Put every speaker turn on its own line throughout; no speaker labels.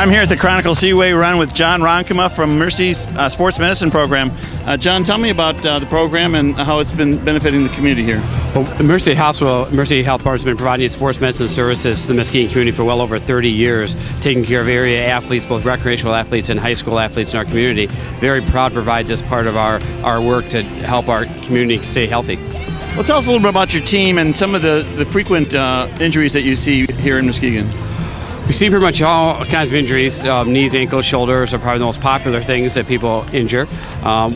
I'm here at the Chronicle Seaway run with John Ronkema from Mercy's Sports Medicine Program. John, tell me about the program and how it's been benefiting the community here.
Well, Mercy Health Department has been providing sports medicine services to the Muskegon community for well over 30 years, taking care of area athletes, both recreational athletes and high school athletes in our community. Very proud to provide this part of our work to help our community stay healthy.
Well, tell us a little bit about your team and some of the frequent injuries that you see here in Muskegon.
We see pretty much all kinds of injuries. Knees, ankles, shoulders are probably the most popular things that people injure.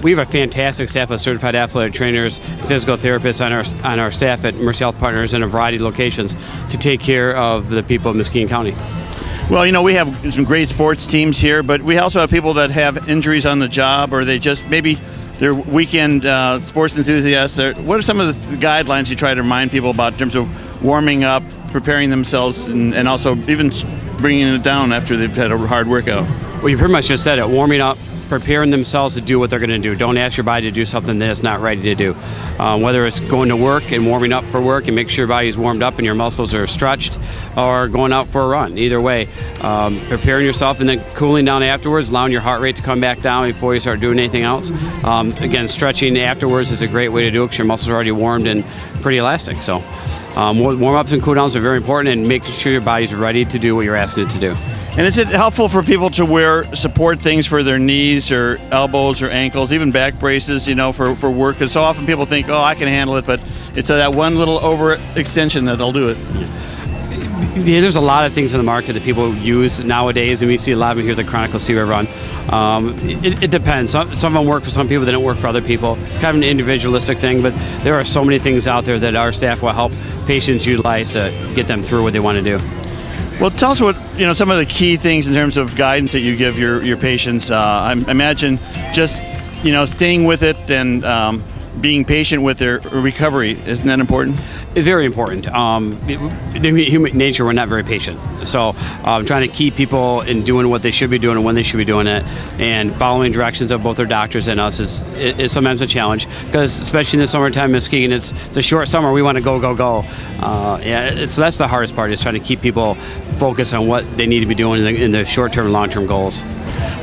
We have a fantastic staff of certified athletic trainers, physical therapists on our staff at Mercy Health Partners in a variety of locations to take care of the people of Muskegon County.
Well, you know, we have some great sports teams here, but we also have people that have injuries on the job, or they just maybe they're weekend sports enthusiasts. What are some of the guidelines you try to remind people about in terms of warming up, preparing themselves, and also even bringing it down after they've had a hard workout?
Well, you pretty much just said it. Warming up, preparing themselves to do what they're going to do. Don't ask your body to do something that it's not ready to do. Whether it's going to work and warming up for work and make sure your body's warmed up and your muscles are stretched, or going out for a run. Either way, preparing yourself and then cooling down afterwards, allowing your heart rate to come back down before you start doing anything else. Again, stretching afterwards is a great way to do it because your muscles are already warmed and pretty elastic. So warm-ups and cool-downs are very important, and making sure your body's ready to do what you're asking it to do.
And is it helpful for people to wear support things for their knees or elbows or ankles, even back braces, you know, for work? Because so often people think, oh, I can handle it, but it's that one little overextension that'll do it.
Yeah, there's a lot of things in the market that people use nowadays, and we see a lot of them here at the Chronicle Seaway run. It depends. Some of them work for some people, they don't work for other people. It's kind of an individualistic thing, but there are so many things out there that our staff will help patients utilize to get them through what they want to do.
Well, tell us what, you know, some of the key things in terms of guidance that you give your patients. I imagine just, you know, staying with it and being patient with their recovery. Isn't that important?
Very important. In human nature, we're not very patient. So trying to keep people in doing what they should be doing and when they should be doing it, and following directions of both their doctors and us is sometimes a challenge, because especially in the summertime in Muskegon, it's a short summer. We want to go. So that's the hardest part, is trying to keep people focused on what they need to be doing in the short-term and long-term goals.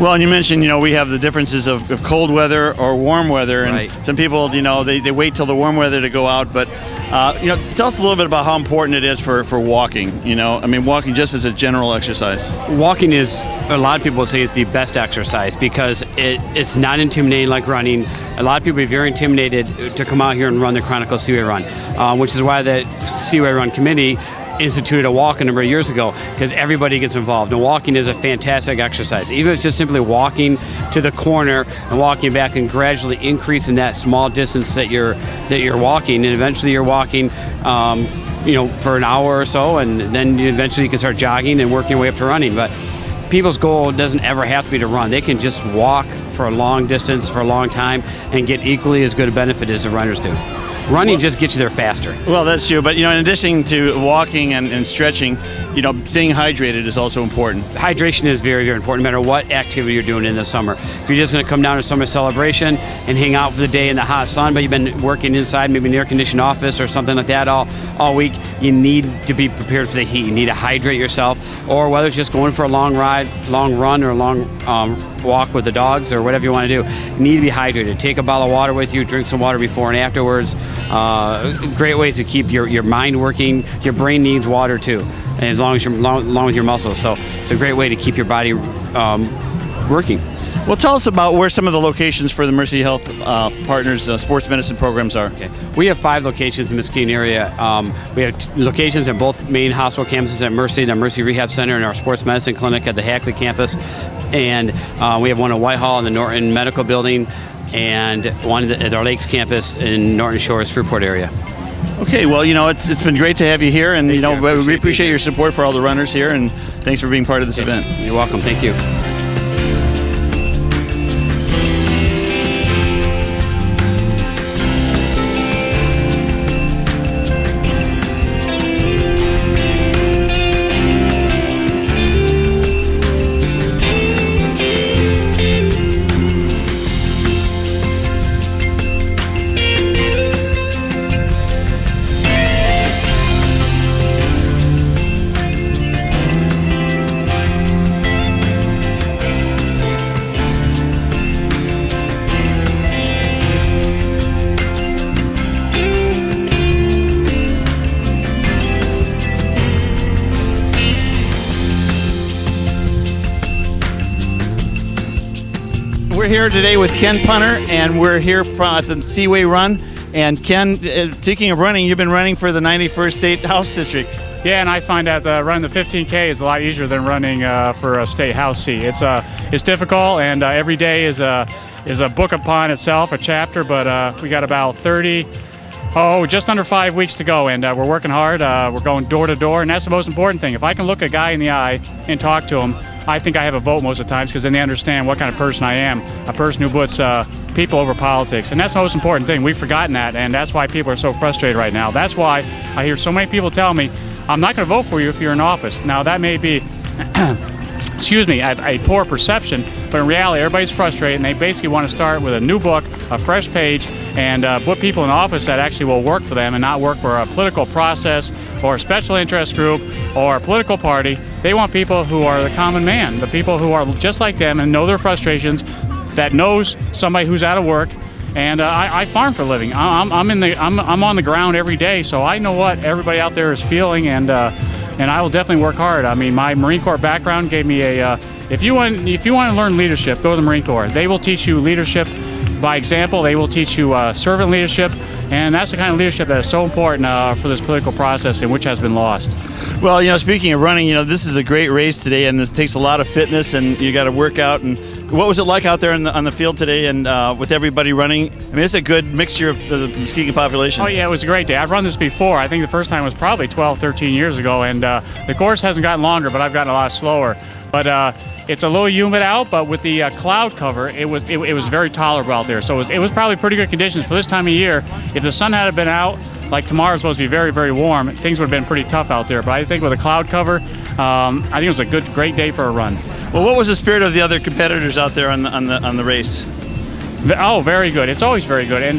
Well, and you mentioned, you know, we have the differences of cold weather or warm weather, and
right.
Some people, you know, they wait till the warm weather to go out. But, you know, tell us a little bit about how important it is for walking, you know. I mean, walking just as a general exercise.
Walking is, a lot of people say, is the best exercise because it's not intimidating like running. A lot of people are very intimidated to come out here and run the Chronicle Seaway Run, which is why the Seaway Run Committee instituted a walk a number of years ago, because everybody gets involved. And walking is a fantastic exercise. Even if it's just simply walking to the corner and walking back and gradually increasing that small distance that you're walking, and eventually you're walking you know, for an hour or so, and then eventually you can start jogging and working your way up to running. But people's goal doesn't ever have to be to run. They can just walk for a long distance for a long time and get equally as good a benefit as the runners do. Running just gets you there faster.
Well, that's true. But, you know, in addition to walking and stretching, you know, staying hydrated is also important.
Hydration is very, very important, no matter what activity you're doing in the summer. If you're just going to come down to summer celebration and hang out for the day in the hot sun, but you've been working inside, maybe an air-conditioned office or something like that all week, you need to be prepared for the heat. You need to hydrate yourself, or whether it's just going for a long run, or a long walk with the dogs, or whatever you want to do, you need to be hydrated. Take a bottle of water with you, drink some water before and afterwards. Great ways to keep your mind working. Your brain needs water too, and as long as you're along with your muscles. So it's a great way to keep your body working.
Well, tell us about where some of the locations for the Mercy Health Partners sports medicine programs are.
Okay. We have 5 locations in the Muskegon area. We have locations in both main hospital campuses at Mercy, the Mercy Rehab Center, and our sports medicine clinic at the Hackley campus. And we have one in Whitehall in the Norton Medical Building, and one at our Lakes campus in Norton Shores, Fruitport area.
Okay, well, you know, it's been great to have you here, and you know, we appreciate your support for all the runners here, and thanks for being part of this event.
You're welcome. Thank you.
we're here today with Ken Punter, and we're here at the Seaway Run. And Ken, speaking of running, you've been running for the 91st State House District.
Yeah, and I find that running the 15K is a lot easier than running for a state house seat. It's difficult, and every day is a book upon itself, a chapter. But we got about just under 5 weeks to go, and we're working hard. We're going door to door, and that's the most important thing. If I can look a guy in the eye and talk to him, I think I have a vote most of the times, because then they understand what kind of person I am, a person who puts people over politics. And that's the most important thing. We've forgotten that, and that's why people are so frustrated right now. That's why I hear so many people tell me, I'm not going to vote for you if you're in office. Now, that may be excuse me, a poor perception, but in reality, everybody's frustrated, and they basically want to start with a new book, a fresh page, and put people in office that actually will work for them and not work for a political process or a special interest group or a political party. They want people who are the common man, the people who are just like them and know their frustrations, that knows somebody who's out of work. And I farm for a living. I'm on the ground every day, so I know what everybody out there is feeling, and I will definitely work hard. I mean, my Marine Corps background gave me if you want to learn leadership, go to the Marine Corps. They will teach you leadership by example. They will teach you servant leadership, and that's the kind of leadership that is so important for this political process, and which has been lost.
Well, speaking of running, this is a great race today, and it takes a lot of fitness, and you got to work out. And what was it like out there on the field today, and with everybody running? I mean, it's a good mixture of the Muskegon population.
Oh, yeah, it was a great day. I've run this before. I think the first time was probably 12, 13 years ago, and the course hasn't gotten longer, but I've gotten a lot slower. But it's a little humid out, but with the cloud cover, it was very tolerable out there. So it was probably pretty good conditions for this time of year. If the sun had been out, like tomorrow's supposed to be very, very warm, things would have been pretty tough out there. But I think with a cloud cover, I think it was a great day for a run.
Well, what was the spirit of the other competitors out there on the race?
Oh, very good. It's always very good. And,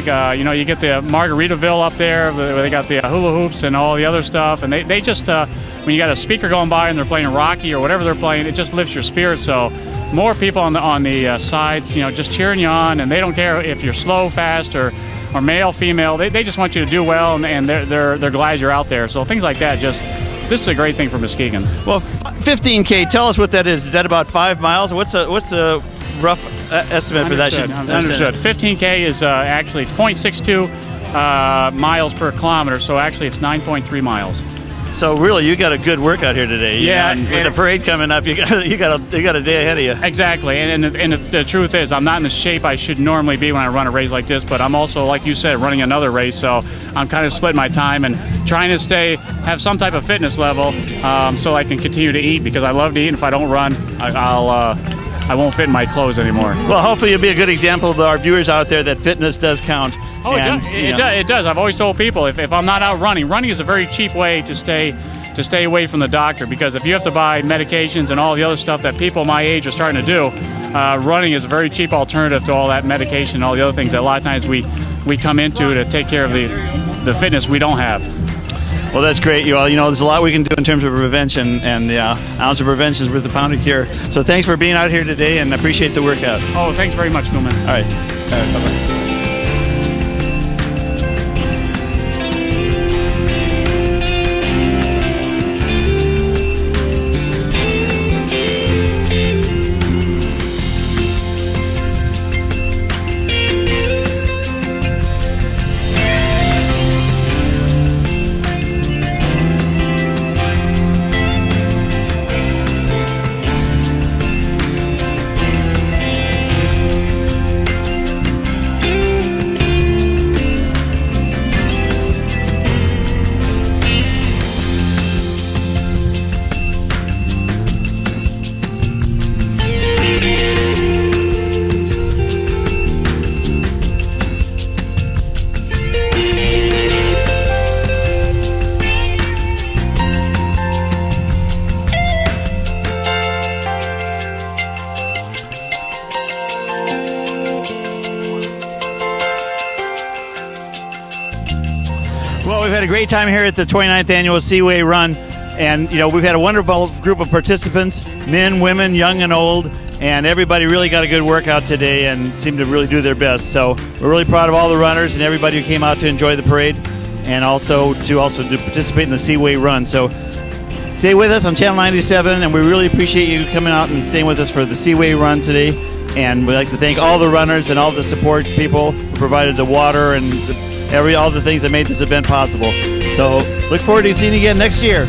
you get the Margaritaville up there, where they got the hula hoops and all the other stuff. And they just, when you got a speaker going by and they're playing Rocky or whatever they're playing, it just lifts your spirits. So more people on the sides, just cheering you on. And they don't care if you're slow, fast, or male, female. They just want you to do well, and they're glad you're out there. So things like that, this is a great thing for Muskegon.
Well, 15K, tell us what that is. Is that about 5 miles? What's the rough estimate for that?
Understood. 15K is actually, it's 0.62 miles per kilometer, so actually it's 9.3 miles.
So really, you got a good workout here today.
Yeah,
and with the parade coming up, you got a day ahead of you.
Exactly, and the truth is, I'm not in the shape I should normally be when I run a race like this. But I'm also, like you said, running another race, so I'm kind of splitting my time and trying to have some type of fitness level, so I can continue to eat, because I love to eat. And if I don't run, I won't fit in my clothes anymore.
Well, hopefully you'll be a good example to our viewers out there that fitness does count.
Oh, it does. I've always told people, if I'm not out running is a very cheap way to stay away from the doctor, because if you have to buy medications and all the other stuff that people my age are starting to do, running is a very cheap alternative to all that medication and all the other things that a lot of times we come into to take care of the fitness we don't have.
Well, that's great. There's a lot we can do in terms of prevention, and ounce of prevention is worth a pound of cure. So thanks for being out here today, and I appreciate the workout.
Oh, thanks very much, Kimon.
All right. Bye-bye. Well, we've had a great time here at the 29th Annual Seaway Run, and we've had a wonderful group of participants, men, women, young and old, and everybody really got a good workout today and seemed to really do their best. So we're really proud of all the runners and everybody who came out to enjoy the parade, and also to participate in the Seaway Run. So stay with us on Channel 97, and we really appreciate you coming out and staying with us for the Seaway Run today. And we'd like to thank all the runners and all the support people who provided the water and all the things that made this event possible. So look forward to seeing you again next year.